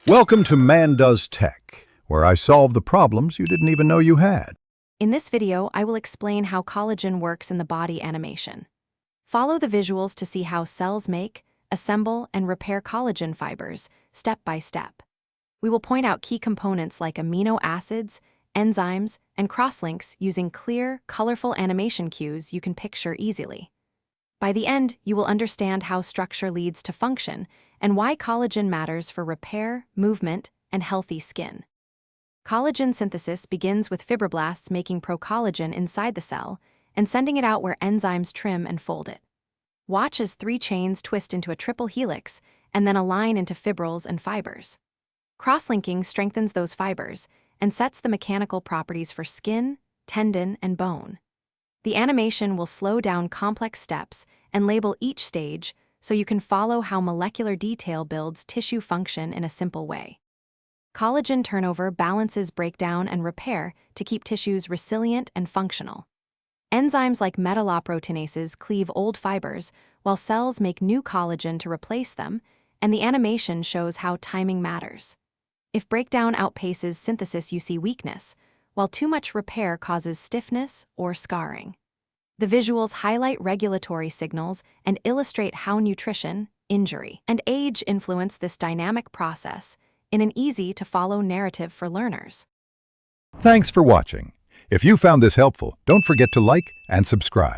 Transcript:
Welcome to Man Does Tech, where I solve the problems you didn't even know you had. In this video, I will explain how collagen works in the body animation. Follow the visuals to see how cells make, assemble, and repair collagen fibers, step by step. We will point out key components like amino acids, enzymes, and crosslinks using clear, colorful animation cues you can picture easily. By the end, you will understand how structure leads to function and why collagen matters for repair, movement, and healthy skin. Collagen synthesis begins with fibroblasts making procollagen inside the cell and sending it out where enzymes trim and fold it. Watch as 3 chains twist into a triple helix and then align into fibrils and fibers. Crosslinking strengthens those fibers and sets the mechanical properties for skin, tendon, and bone. The animation will slow down complex steps and label each stage so you can follow how molecular detail builds tissue function in a simple way. Collagen turnover balances breakdown and repair to keep tissues resilient and functional. Enzymes like metalloproteinases cleave old fibers, while cells make new collagen to replace them, and the animation shows how timing matters. If breakdown outpaces synthesis, you see weakness, while too much repair causes stiffness or scarring. The visuals highlight regulatory signals and illustrate how nutrition, injury, and age influence this dynamic process in an easy-to-follow narrative for learners. Thanks for watching. If you found this helpful, don't forget to like and subscribe.